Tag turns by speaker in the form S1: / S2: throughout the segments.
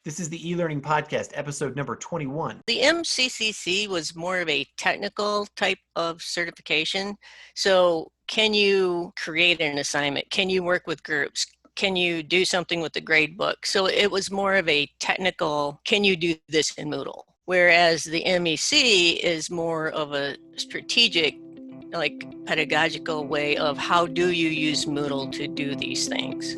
S1: This is the e-learning podcast, episode number 21.
S2: The MCCC was more of a technical type of certification. So can you create an assignment? Can you work with groups? Can you do something with the grade book? So it was more of a technical, can you do this in Moodle? Whereas the MEC is more of a strategic, like pedagogical way of how do you use Moodle to do these things.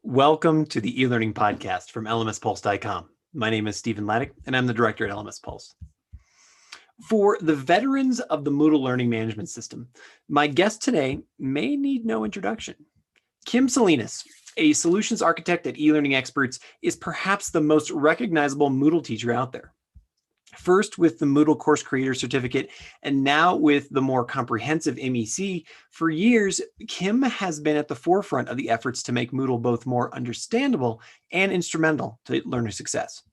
S1: Welcome to the e-learning podcast from lmspulse.com. My name is Stephen Laddick, and I'm the director at LMS Pulse. For the veterans of the Moodle Learning Management System, my guest today may need no introduction. Kim Salinas, a solutions architect at Elearning Experts, is perhaps the most recognizable Moodle teacher out there. First with the Moodle Course Creators Certificate, and now with the more comprehensive MEC, for years, Kim has been at the forefront of the efforts to make Moodle both more understandable and instrumental to learner success.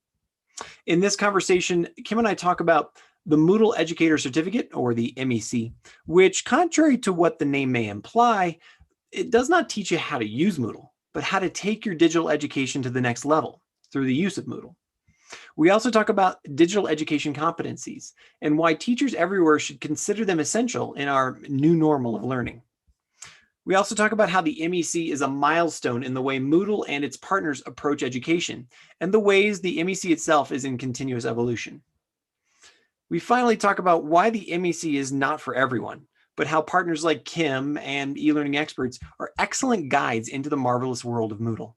S1: In this conversation, Kim and I talk about the Moodle Educator Certificate, or the MEC, which, contrary to what the name may imply, it does not teach you how to use Moodle, but how to take your digital education to the next level through the use of Moodle. We also talk about digital education competencies and why teachers everywhere should consider them essential in our new normal of learning. We also talk about how the MEC is a milestone in the way Moodle and its partners approach education and the ways the MEC itself is in continuous evolution. We finally talk about why the MEC is not for everyone, but how partners like Kim and e-learning experts are excellent guides into the marvelous world of Moodle.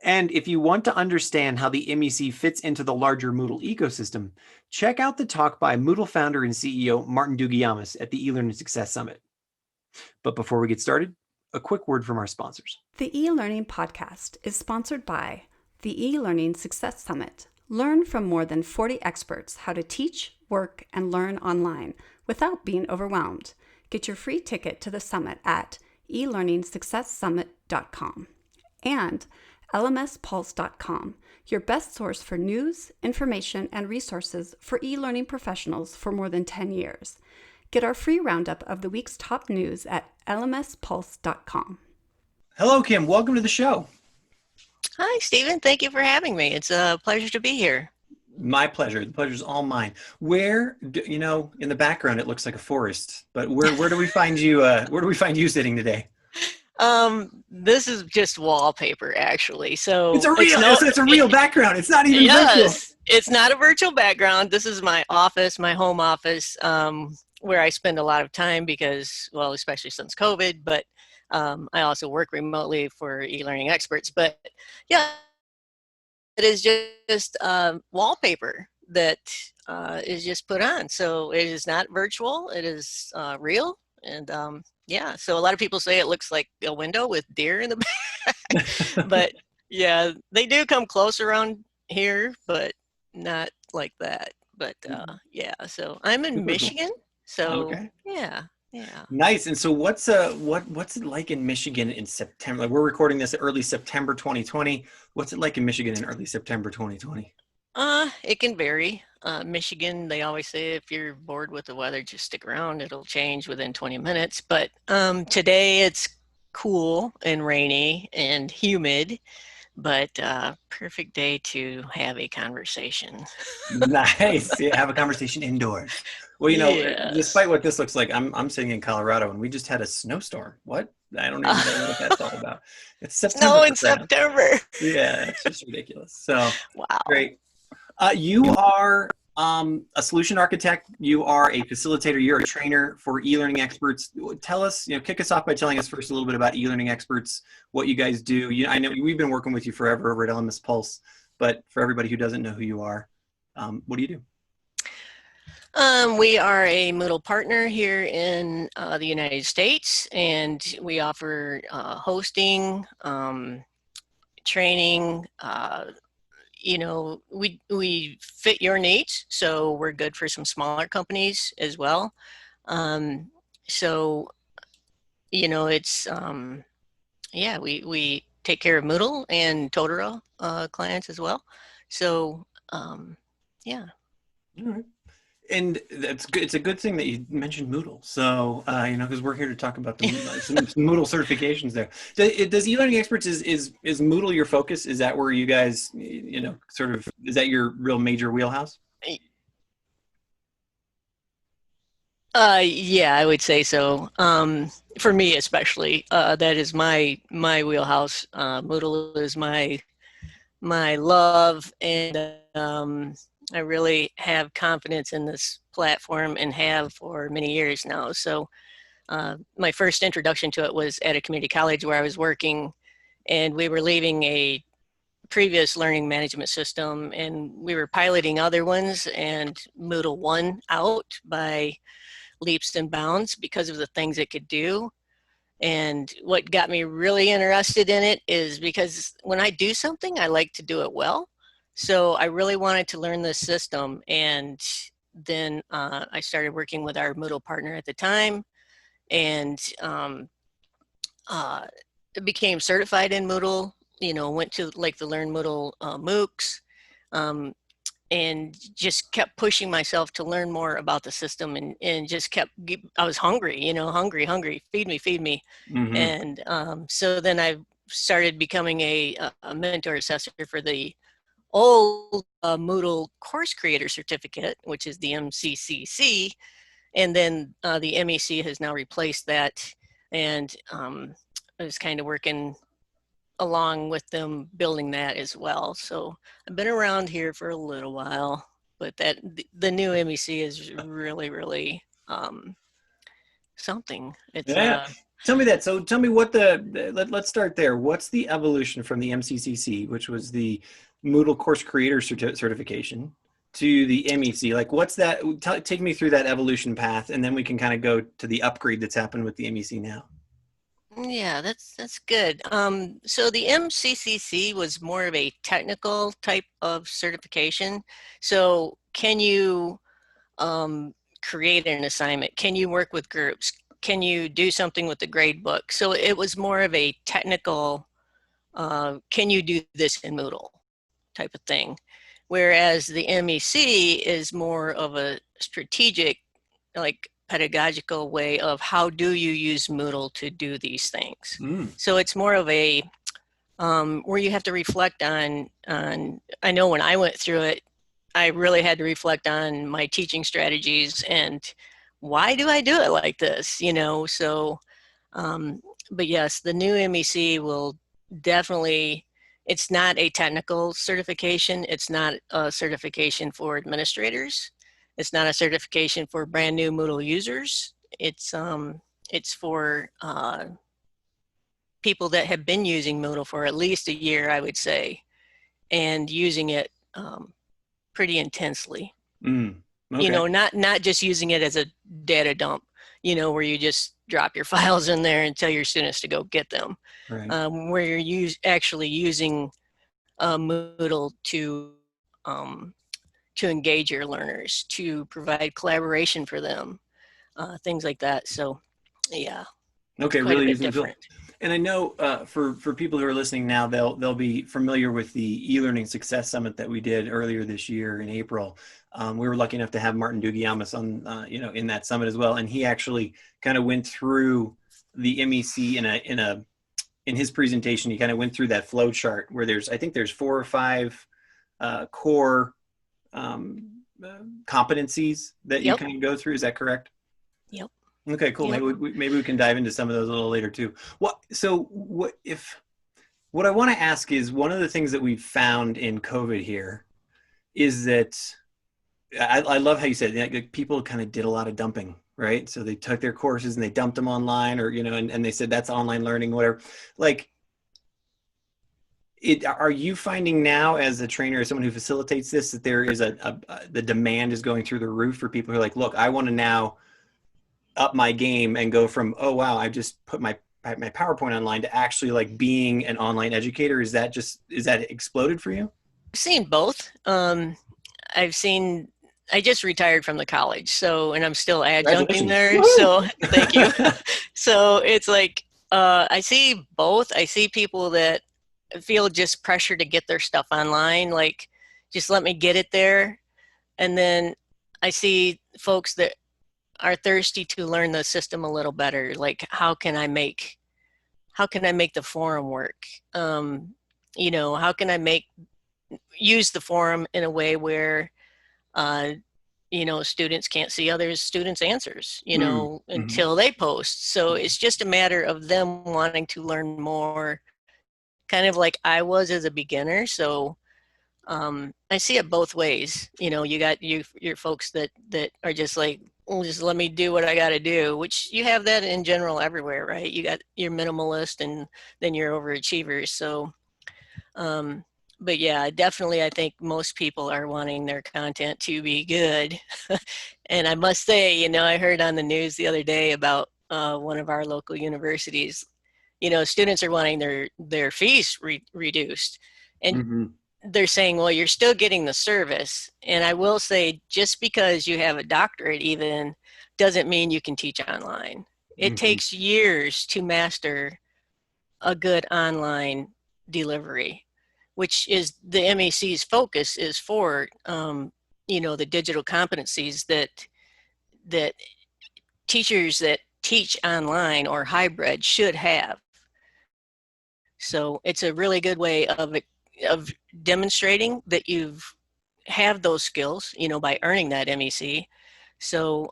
S1: And if you want to understand how the MEC fits into the larger Moodle ecosystem, check out the talk by Moodle founder and CEO Martin Dougiamas at the eLearning Success Summit. But before we get started, a quick word from our sponsors.
S3: The e-learning podcast is sponsored by the eLearning Success Summit. Learn from more than 40 experts how to teach, work, and learn online without being overwhelmed. Get your free ticket to the summit at elearningsuccesssummit.com. And lmspulse.com, your best source for news, information, and resources for e-learning professionals for more than 10 years. Get our free roundup of the week's top news at lmspulse.com.
S1: Hello, Kim. Welcome to the show.
S2: Hi, Stephen. Thank you for having me. It's a pleasure to be here.
S1: My pleasure. The pleasure's all mine. Where, in the background, it looks like a forest, but where do we find you? Where do we find you sitting today?
S2: This is just wallpaper, actually. So
S1: it's a real background. It's not even virtual.
S2: It's not a virtual background. This is my office, my home office, where I spend a lot of time because, well, especially since COVID, but I also work remotely for e-learning experts. But yeah, it is just wallpaper that is just put on. So it is not virtual. It is real. And yeah, so a lot of people say it looks like a window with deer in the back. But yeah, they do come close around here, but not like that. But yeah, so I'm in Michigan. So okay. Yeah.
S1: Nice. And so what's it like in Michigan in September? Like, we're recording this early September 2020. What's it like in Michigan in early September 2020?
S2: It can vary. Michigan, they always say if you're bored with the weather, just stick around. It'll change within 20 minutes. But today it's cool and rainy and humid, but perfect day to have a conversation.
S1: Nice. Yeah, have a conversation indoors. Well, yes. Despite what this looks like, I'm sitting in Colorado and we just had a snowstorm. What? I don't even know what that's all about. It's September.
S2: Snow in September.
S1: Yeah, it's just ridiculous. So
S2: wow.
S1: Great. You are a solution architect. You are a facilitator. You're a trainer for e-learning experts. Tell us, kick us off by telling us first a little bit about e-learning experts, what you guys do. I know we've been working with you forever over at LMS Pulse, but for everybody who doesn't know who you are, what do you do?
S2: We are a Moodle partner here in the United States, and we offer hosting, training. We fit your needs, so we're good for some smaller companies as well. It's we take care of Moodle and Totoro clients as well. So yeah.
S1: All right. And that's good. It's a good thing that you mentioned Moodle. So, because we're here to talk about some Moodle certifications there. Does e-learning experts is Moodle your focus? Is that where you guys, sort of, is that your real major wheelhouse?
S2: Yeah, I would say so. For me, especially, that is my wheelhouse. Moodle is my love, and I really have confidence in this platform and have for many years now. So my first introduction to it was at a community college where I was working, and we were leaving a previous learning management system, and we were piloting other ones, and Moodle won out by leaps and bounds because of the things it could do. And what got me really interested in it is because when I do something, I like to do it well. So I really wanted to learn this system. And then I started working with our Moodle partner at the time, and uh, became certified in Moodle, went to like the Learn Moodle MOOCs, um, and just kept pushing myself to learn more about the system, and just I was hungry, hungry, feed me.
S1: Mm-hmm.
S2: And so then I started becoming a mentor assessor for the old Moodle Course Creator Certificate, which is the MCCC. And then the MEC has now replaced that. And I was kind of working along with them building that as well. So I've been around here for a little while, but the new MEC is really, really something. It's
S1: Yeah. Tell me that. So tell me let's start there. What's the evolution from the MCCC, which was the Moodle Course Creator Certification, to the MEC? Like, what's that? Take me through that evolution path, and then we can kind of go to the upgrade that's happened with the MEC now.
S2: Yeah, that's good. So the MCCC was more of a technical type of certification. So can you create an assignment? Can you work with groups? Can you do something with the grade book? So it was more of a technical, can you do this in Moodle type of thing. Whereas the MEC is more of a strategic, like pedagogical way of how do you use Moodle to do these things. So it's more of a where you have to reflect on. I know when I went through it, I really had to reflect on my teaching strategies and why do I do it like this, So, but yes, the new MEC will definitely. It's not a technical certification. It's not a certification for administrators. It's not a certification for brand new Moodle users. It's for people that have been using Moodle for at least a year, I would say, and using it pretty intensely.
S1: Okay.
S2: Not just using it as a data dump, where you just drop your files in there and tell your students to go get them.
S1: Right.
S2: Where you're actually using Moodle to engage your learners, to provide collaboration for them, things like that. So, yeah.
S1: Okay,
S2: quite
S1: really
S2: a bit
S1: using the tool.
S2: different.
S1: And I know for people who are listening now, they'll be familiar with the e-learning success summit that we did earlier this year in April. We were lucky enough to have Martin Dugiamas on, in that summit as well, and he actually kind of went through the MEC in his presentation. He kind of went through that flow chart where I think there's 4 or 5 core competencies that you kind of go through. Is that correct?
S2: Yep.
S1: Okay, cool.
S2: Yep.
S1: Maybe we can dive into some of those a little later too. What I want to ask is, one of the things that we've found in COVID here is that I love how you said, like, people kind of did a lot of dumping, right? So they took their courses and they dumped them online, or and they said that's online learning, whatever. Like, are you finding now, as a trainer, as someone who facilitates this, that there is the demand is going through the roof for people who are like, look, I want to now up my game and go from, oh wow, I just put my PowerPoint online, to actually like being an online educator? Is that exploded for you?
S2: I've seen both. I just retired from the college, and I'm still adjuncting there. So thank you. So it's like, I see both. I see people that feel just pressure to get their stuff online, like, just let me get it there. And then I see folks that are thirsty to learn the system a little better. Like, how can I make the forum work? How can I use the forum in a way where students can't see other students' answers, until they post. So it's just a matter of them wanting to learn more, kind of like I was as a beginner. So I see it both ways. You got your folks that are just like, well, just let me do what I got to do, which you have that in general everywhere, right? You got your minimalist and then your overachievers. So, but yeah, definitely, I think most people are wanting their content to be good. And I must say, I heard on the news the other day about one of our local universities. Students are wanting their fees reduced, and they're saying, well, you're still getting the service. And I will say, just because you have a doctorate even doesn't mean you can teach online. It takes years to master a good online delivery, which is the MEC's focus is for, the digital competencies that teachers that teach online or hybrid should have. So it's a really good way of demonstrating that you've have those skills, by earning that MEC. So,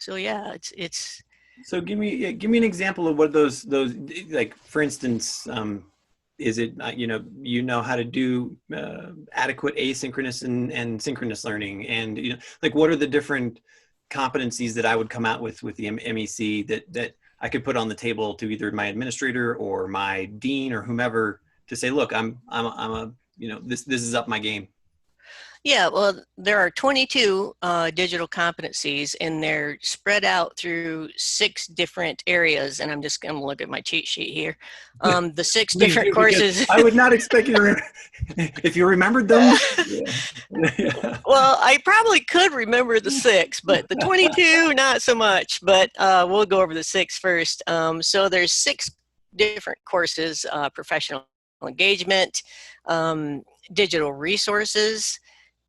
S2: yeah, it's.
S1: So give me an example of what those like, for instance, is it how to do adequate asynchronous and synchronous learning, and like, what are the different competencies that I would come out with the MEC that I could put on the table to either my administrator or my dean or whomever to say, look, I'm a this is up my game.
S2: Yeah, well, there are 22 digital competencies, and they're spread out through 6 different areas. And I'm just going to look at my cheat sheet here. The 6 different courses.
S1: I would not expect you to if you remembered them.
S2: Yeah. Well, I probably could remember the 6, but the 22, not so much. But we'll go over the 6 first. So there's 6 different courses: professional engagement, digital resources,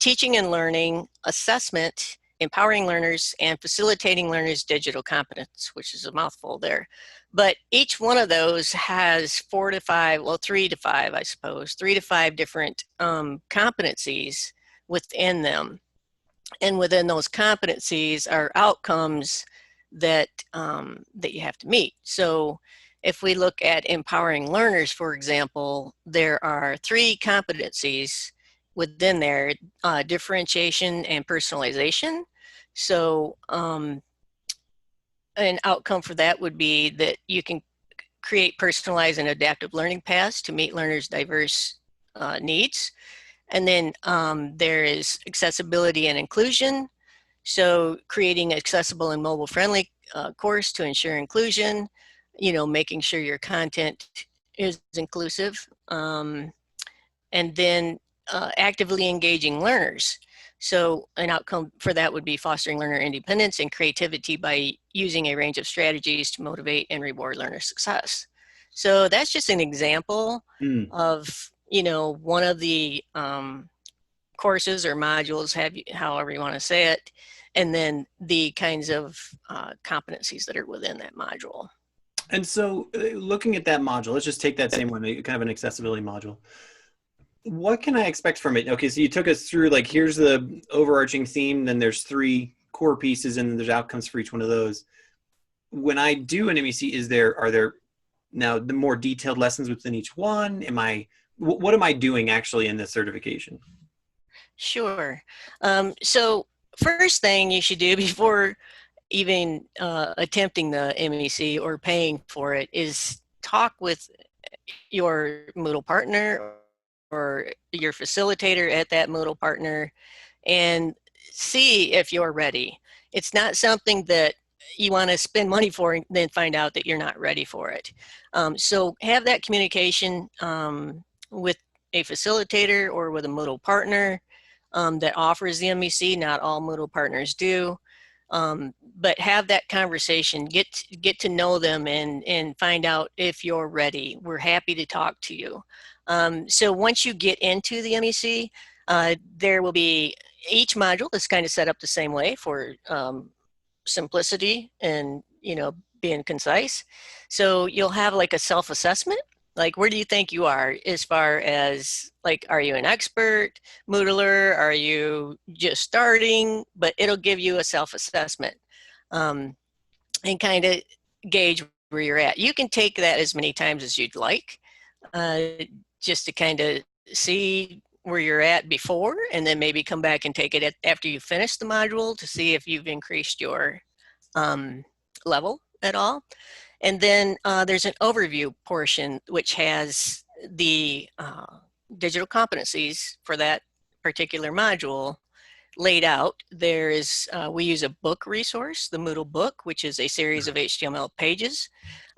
S2: teaching and learning, assessment, empowering learners, and facilitating learners' digital competence, which is a mouthful there. But each one of those has 3 to 5, I suppose, 3 to 5 different competencies within them. And within those competencies are outcomes that you have to meet. So if we look at empowering learners, for example, there are 3 competencies within there: differentiation and personalization. So an outcome for that would be that you can create personalized and adaptive learning paths to meet learners' diverse needs. And then there is accessibility and inclusion. So creating accessible and mobile friendly course to ensure inclusion, making sure your content is inclusive. And then actively engaging learners. So an outcome for that would be fostering learner independence and creativity by using a range of strategies to motivate and reward learner success. So that's just an example of, one of the courses or modules, however you want to say it, and then the kinds of competencies that are within that module.
S1: And so looking at that module, let's just take that same one, kind of an accessibility module. What can I expect from it? Okay, so you took us through, like, here's the overarching theme, then there's 3 core pieces, and then there's outcomes for each one of those. When I do an MEC, are there now the more detailed lessons within each one? What am I doing actually in this certification?
S2: Sure. So first thing you should do before even attempting the MEC or paying for it is talk with your Moodle partner or your facilitator at that Moodle partner and see if you're ready. It's not something that you want to spend money for and then find out that you're not ready for it. So have that communication with a facilitator or with a Moodle partner that offers the MEC. Not all Moodle partners do. But have that conversation, get to know them and find out if you're ready. We're happy to talk to you. So once you get into the MEC, there will be each module is kind of set up the same way for simplicity and, being concise. So you'll have like a self-assessment. Like, where do you think you are as far as, like, are you an expert Moodler? Are you just starting? But it'll give you a self-assessment and kind of gauge where you're at. You can take that as many times as you'd like, just to kind of see where you're at before, and then maybe come back and take it after you finish the module to see if you've increased your level at all. And then there's an overview portion which has the digital competencies for that particular module laid out. There is, we use a book resource, the Moodle book, which is a series of HTML pages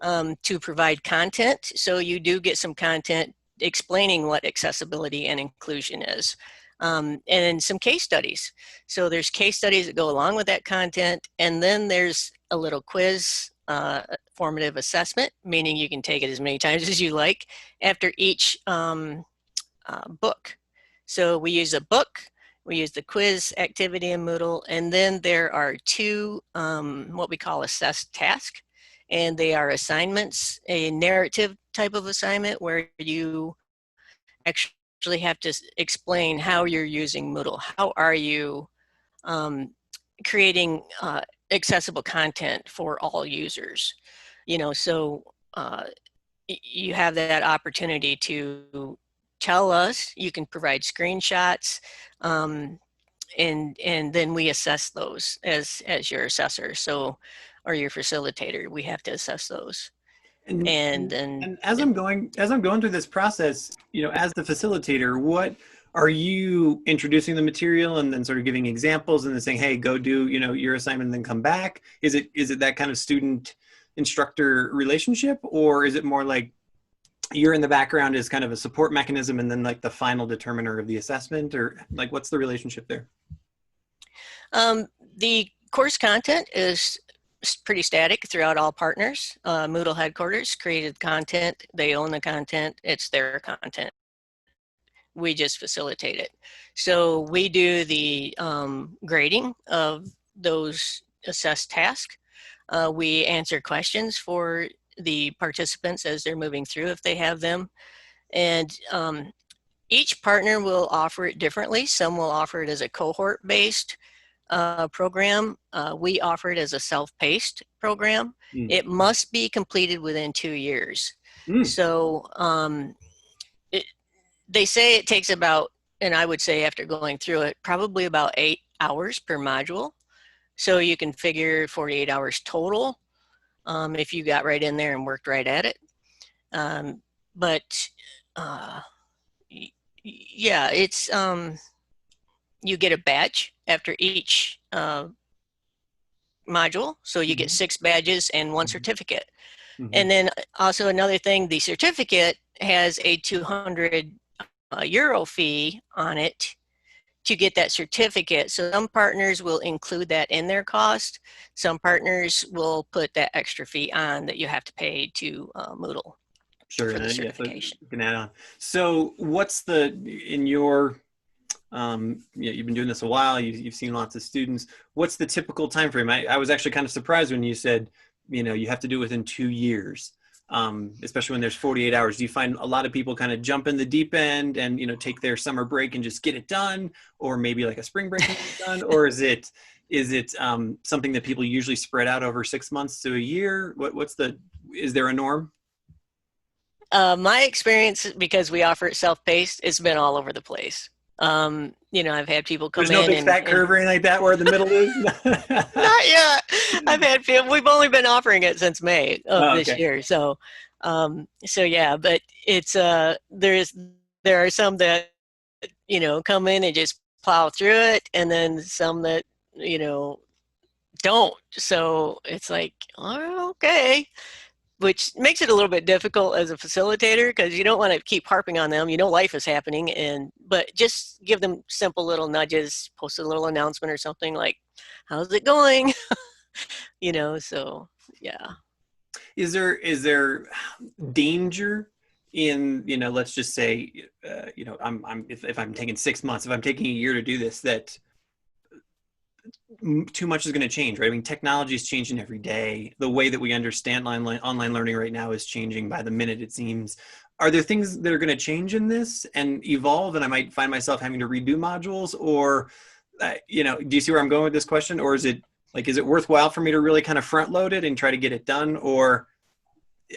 S2: to provide content. So you do get some content explaining what accessibility and inclusion is. And some case studies. So there's case studies that go along with that content. And then there's a little quiz, formative assessment, meaning you can take it as many times as you like after each book. So we use a book, we use the quiz activity in Moodle, and then there are two what we call assessed tasks, and they are assignments, a narrative type of assignment where you actually have to explain how you're using Moodle. How are you creating accessible content for all users? So you have that opportunity to tell us. You can provide screenshots, and then we assess those as your assessor, or your facilitator. We have to assess those. And
S1: as I'm going through this process, as the facilitator, what are you introducing the material and then sort of giving examples and then saying, hey, go do your assignment and then come back? Is it that kind of student instructor relationship, or is it more like you're in the background as kind of a support mechanism and then like the final determiner of the assessment, or like what's the relationship there?
S2: The course content is pretty static throughout all partners. Moodle headquarters created content. They own the content. It's their content. We just facilitate it. So we do the grading of those assessed tasks. We answer questions for the participants as they're moving through, if they have them. And each partner will offer it differently. Some will offer it as a cohort-based program. We offer it as a self-paced program. It must be completed within 2 years. So they say it takes about, and I would say after going through it, probably about 8 hours per module. So you can figure 48 hours total if you got right in there and worked right at it. Yeah, it's, you get a badge after each module. So you get 6 badges and 1 certificate. And then also another thing, the certificate has a 200 euro fee on it to get that certificate. So some partners will include that in their cost. Some partners will put that extra fee on that you have to pay to Moodle.
S1: Sure,
S2: for the certification.
S1: You can add on. So what's in your, you've been doing this a while, you've seen lots of students. What's the typical time frame? I was actually kind of surprised when you said, you have to do it within 2 years. Especially when there's 48 hours. Do you find a lot of people kind of jump in the deep end and, take their summer break and just get it done, or maybe like a spring break and get it done? Or is it something that people usually spread out over 6 months to a year? Is there a norm?
S2: My experience, because we offer it self-paced, it's been all over the place. I've had people come in.
S1: There's no big fat curve or anything like that where the middle is?
S2: Not yet. I've had people, we've only been offering it since May of this year. So yeah, but it's, there are some that, come in and just plow through it, and then some that, don't. So it's like, oh, okay. Which makes it a little bit difficult as a facilitator, because you don't want to keep harping on them. Life is happening, but just give them simple little nudges, post a little announcement or something like, how's it going? So yeah.
S1: Is there danger in, let's just say, if I'm taking 6 months, if I'm taking a year to do this, that too much is going to change, right? I mean, technology is changing every day. The way that we understand online learning right now is changing by the minute, it seems. Are there things that are going to change in this and evolve, and I might find myself having to redo modules? Or, do you see where I'm going with this question? Or is it worthwhile for me to really kind of front load it and try to get it done? Or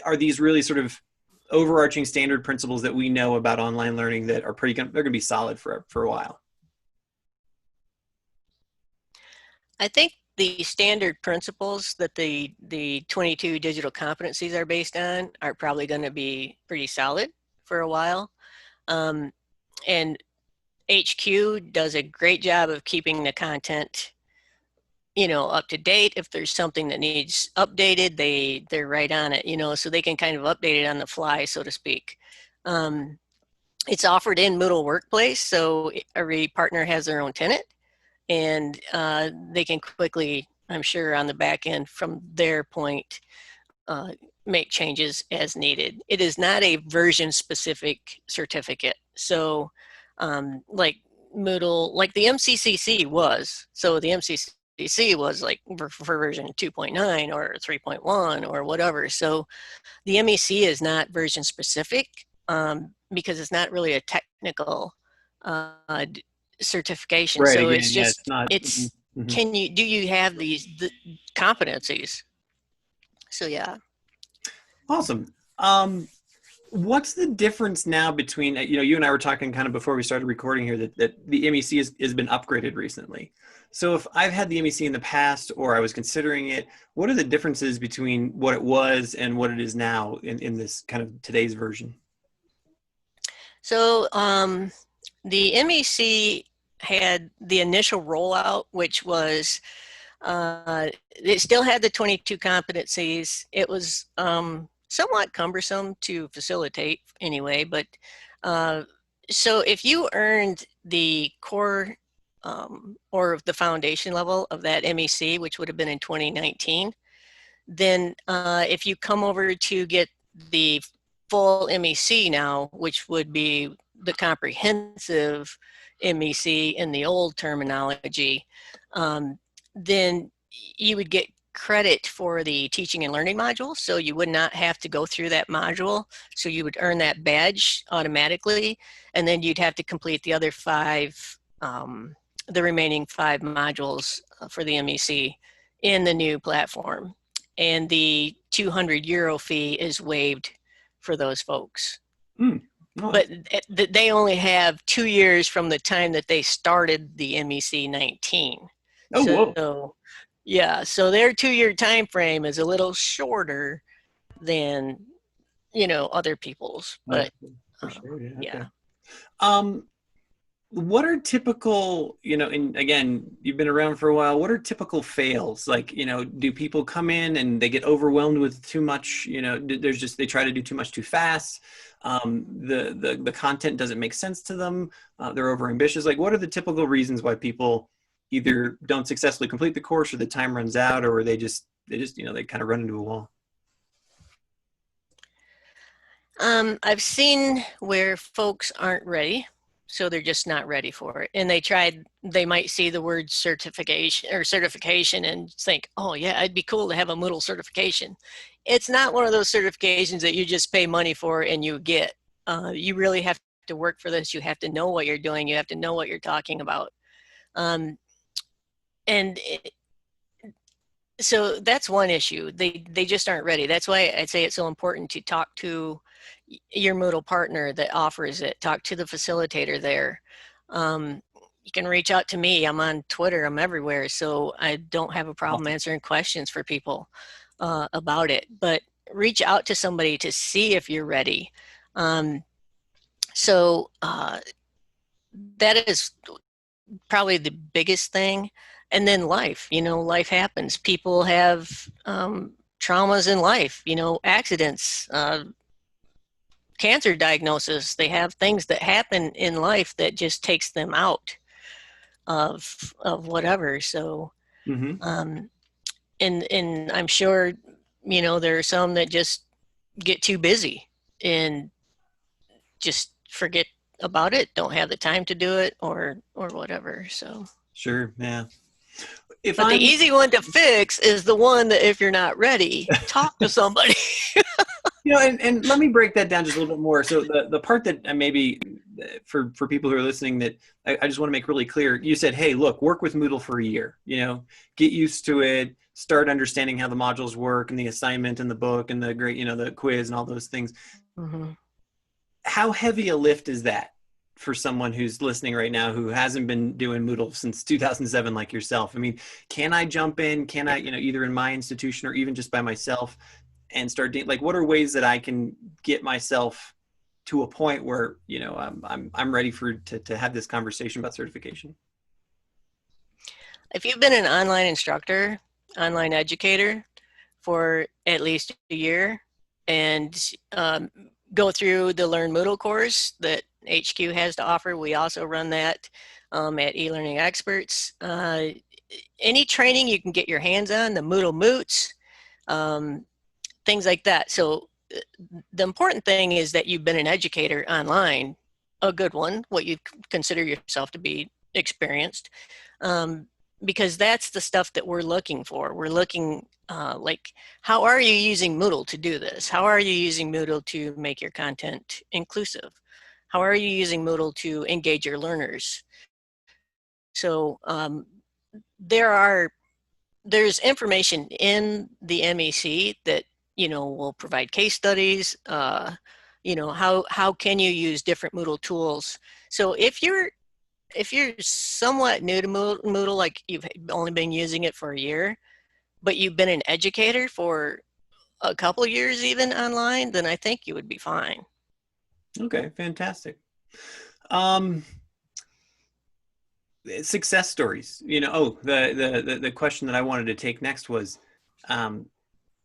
S1: are these really sort of overarching standard principles that we know about online learning that are they're going to be solid for a while?
S2: I think the standard principles that the 22 digital competencies are based on are probably going to be pretty solid for a while. And HQ does a great job of keeping the content, up to date. If there's something that needs updated, they're right on it, so they can kind of update it on the fly, so to speak. It's offered in Moodle Workplace, so every partner has their own tenant, and they can quickly, I'm sure, on the back end from their point, make changes as needed. It is not a version specific certificate. So like Moodle, like the MCCC was, so the MCCC was like for version 2.9 or 3.1 or whatever. So the MEC is not version specific because it's not really a technical certification.
S1: Right.
S2: So
S1: Again,
S2: it's
S1: yeah,
S2: just,
S1: it's not.
S2: it's,
S1: Mhm.
S2: do you have the competencies? So yeah.
S1: Awesome. What's the difference now between, you and I were talking kind of before we started recording here that the MEC has been upgraded recently. So if I've had the MEC in the past or I was considering it, what are the differences between what it was and what it is now in this kind of today's version?
S2: So the MEC had the initial rollout, which was it still had the 22 competencies. It was somewhat cumbersome to facilitate anyway, but so if you earned the core or the foundation level of that MEC, which would have been in 2019, then if you come over to get the full MEC now, which would be the comprehensive MEC in the old terminology, then you would get credit for the teaching and learning module. So you would not have to go through that module. So you would earn that badge automatically. And then you'd have to complete the other the remaining 5 modules for the MEC in the new platform. And the €200 fee is waived for those folks.
S1: Oh.
S2: But they only have 2 years from the time that they started the MEC 19.
S1: Oh, whoa.
S2: So yeah, so their 2-year time frame is a little shorter than other people's. But
S1: for sure, yeah.
S2: yeah.
S1: Okay. What are typical, and again, you've been around for a while, what are typical fails? Like, do people come in and they get overwhelmed with too much, they try to do too much too fast. The content doesn't make sense to them. They're over ambitious. Like, what are the typical reasons why people either don't successfully complete the course or the time runs out, or they kind of run into a wall?
S2: I've seen where folks aren't ready. So they're just not ready for it. And they might see the word certification and think, oh yeah, it'd be cool to have a Moodle certification. It's not one of those certifications that you just pay money for and you get. You really have to work for this. You have to know what you're doing. You have to know what you're talking about. So that's one issue. They just aren't ready. That's why I'd say it's so important to talk to your Moodle partner that offers it. Talk to the facilitator there. You can reach out to me. I'm on Twitter. I'm everywhere. So I don't have a problem answering questions for people about it. But reach out to somebody to see if you're ready. So that is probably the biggest thing. And then life, life happens. People have traumas in life, accidents, cancer diagnosis. They have things that happen in life that just takes them out of whatever. So, and I'm sure, there are some that just get too busy and just forget about it, don't have the time to do it or whatever. So
S1: sure, yeah.
S2: But the easy one to fix is the one that if you're not ready, talk to somebody.
S1: And let me break that down just a little bit more. So the part that maybe for people who are listening that I just want to make really clear, you said, hey, look, work with Moodle for a year, get used to it, start understanding how the modules work and the assignment and the book and the great, the quiz and all those things. Mm-hmm. How heavy a lift is that for someone who's listening right now who hasn't been doing Moodle since 2007 like yourself? I mean, can I jump in? Can I, either in my institution or even just by myself and start what are ways that I can get myself to a point where, I'm ready to have this conversation about certification?
S2: If you've been an online instructor, online educator for at least a year and go through the Learn Moodle course that HQ has to offer. We also run that at Elearning Experts. Any training you can get your hands on, the Moodle Moots, things like that. So the important thing is that you've been an educator online, a good one, what you consider yourself to be experienced, because that's the stuff that we're looking for. We're looking how are you using Moodle to do this? How are you using Moodle to make your content inclusive? How are you using Moodle to engage your learners? So there's information in the MEC that will provide case studies. How can you use different Moodle tools? So if you're somewhat new to Moodle, like you've only been using it for a year, but you've been an educator for a couple of years even online, then I think you would be fine.
S1: Okay, fantastic. Success stories. The question that I wanted to take next was,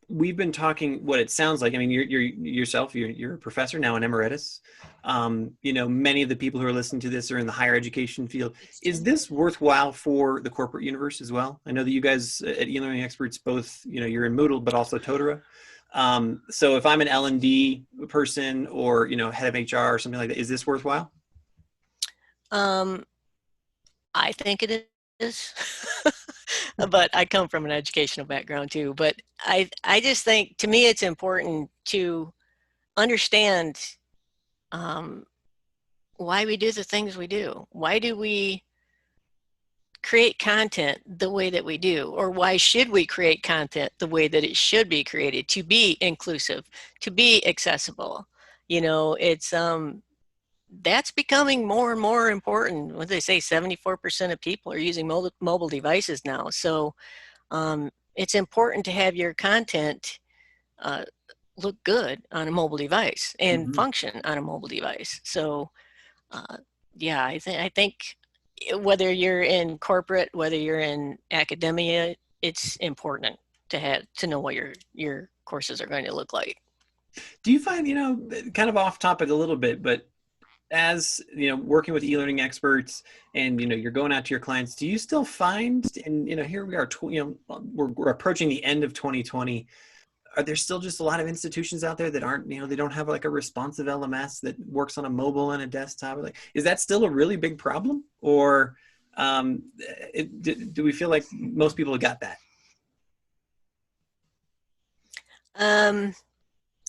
S1: we've been talking what it sounds like. I mean, you're a professor now, an emeritus. Many of the people who are listening to this are in the higher education field. Is this worthwhile for the corporate universe as well? I know that you guys at eLearning Experts both, you're in Moodle, but also Totara. So if I'm an L&D person or, head of HR or something like that, is this worthwhile?
S2: I think it is. But I come from an educational background too. But I just think, to me, it's important to understand why we do the things we do. Why do we create content the way that we do? Or why should we create content the way that it should be created, to be inclusive, to be accessible? It's that's becoming more and more important. What they say, 74% of people are using mobile devices now. So it's important to have your content look good on a mobile device and function on a mobile device. So I think whether you're in corporate, whether you're in academia, it's important to know what your courses are going to look like.
S1: Do you find, kind of off topic a little bit, but as working with e-learning experts and you're going out to your clients, do you still find, and here we are, we're approaching the end of 2020, are there still just a lot of institutions out there that aren't, they don't have like a responsive LMS that works on a mobile and a desktop? Is that still a really big problem, or do we feel like most people have got that?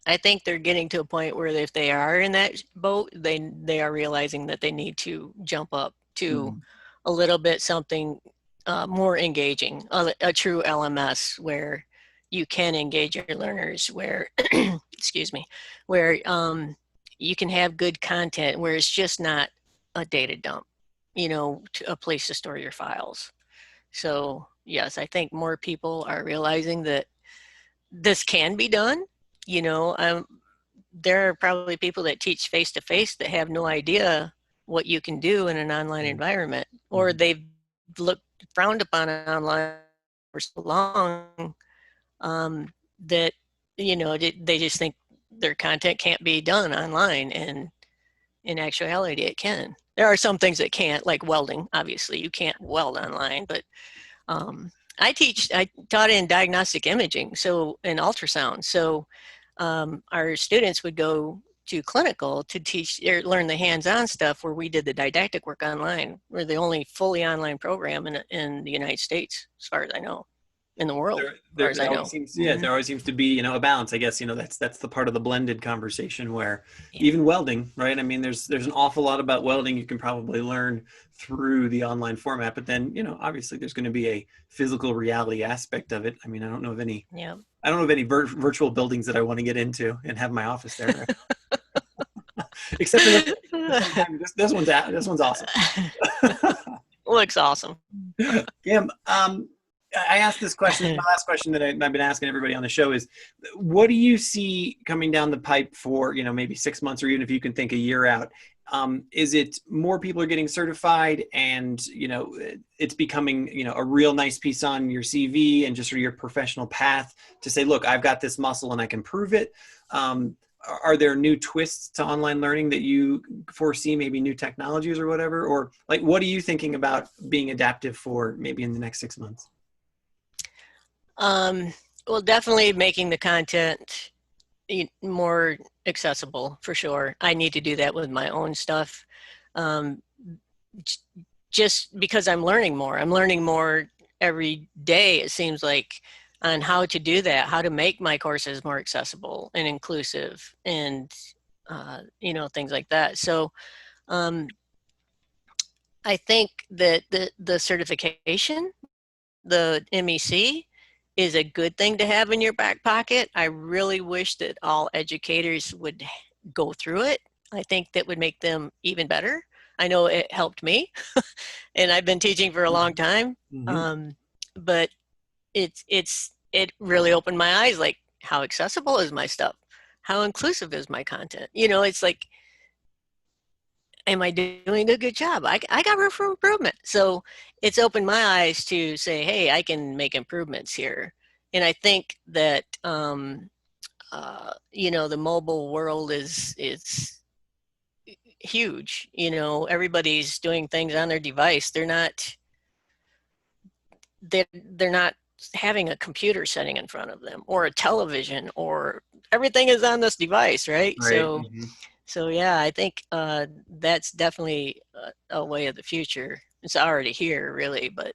S2: I think they're getting to a point where if they are in that boat, they are realizing that they need to jump up to a little bit something more engaging, a true LMS where you can engage your learners, where, excuse me, where you can have good content, where it's just not a data dump, a place to store your files. So yes, I think more people are realizing that this can be done. There are probably people that teach face-to-face that have no idea what you can do in an online environment, or they've frowned upon it online for so long that, they just think their content can't be done online, and in actuality it can. There are some things that can't, like welding. Obviously you can't weld online, but I taught in diagnostic imaging, so in ultrasound. So our students would go to clinical to teach or learn the hands-on stuff where we did the didactic work online. We're the only fully online program in the United States, as far as I know, in the world, as far as I know.
S1: There always seems to be, a balance. I guess, that's the part of the blended conversation where
S2: Yeah.
S1: even welding, right? I mean, there's an awful lot about welding you can probably learn through the online format, but then, obviously there's going to be a physical reality aspect of it. I mean, I don't know of any virtual buildings that I want to get into and have my office there. Right? Except for this one's awesome.
S2: Looks awesome.
S1: Kim, I asked this question. My last question that I've been asking everybody on the show is, what do you see coming down the pipe for, maybe 6 months, or even if you can think a year out? Is it more people are getting certified and, it's becoming, a real nice piece on your CV and just sort of your professional path to say, look, I've got this muscle and I can prove it? Are there new twists to online learning that you foresee, maybe new technologies or whatever? Or like, what are you thinking about being adaptive for maybe in the next 6 months?
S2: Well, definitely making the content more accessible for sure. I need to do that with my own stuff. Just because I'm learning more every day, it seems like, on how to do that, how to make my courses more accessible and inclusive and, things like that. So I think that the certification, the MEC, is a good thing to have in your back pocket. I really wish that all educators would go through it. I think that would make them even better. I know it helped me and I've been teaching for a long time. But it really opened my eyes, like, how accessible is my stuff? How inclusive is my content? It's like, am I doing a good job? I got room for improvement. So it's opened my eyes to say, hey, I can make improvements here. And I think that, the mobile world is huge. Everybody's doing things on their device. They're not having a computer sitting in front of them or a television, or everything is on this device, right? So yeah, I think that's definitely a way of the future. It's already here, really, but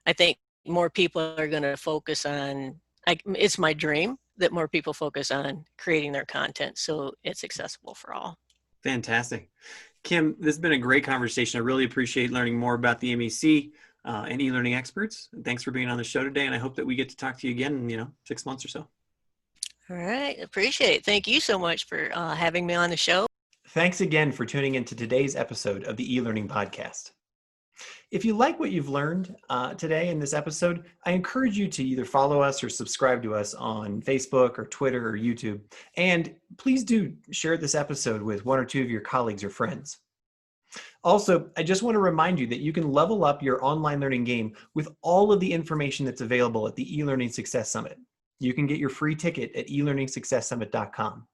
S2: I think more people are going to focus on, it's my dream that more people focus on creating their content so it's accessible for all.
S1: Fantastic. Kim, this has been a great conversation. I really appreciate learning more about the MEC and e-learning experts. Thanks for being on the show today, and I hope that we get to talk to you again in 6 months or so.
S2: All right, appreciate it. Thank you so much for having me on the show.
S1: Thanks again for tuning into today's episode of the e-learning podcast. If you like what you've learned today in this episode, I encourage you to either follow us or subscribe to us on Facebook or Twitter or YouTube. And please do share this episode with 1 or 2 of your colleagues or friends. Also, I just want to remind you that you can level up your online learning game with all of the information that's available at the eLearning Success Summit. You can get your free ticket at elearningsuccesssummit.com.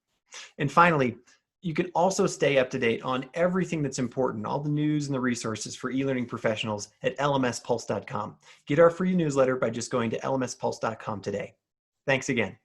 S1: And finally, you can also stay up to date on everything that's important, all the news and the resources for e-learning professionals at lmspulse.com. Get our free newsletter by just going to lmspulse.com today. Thanks again.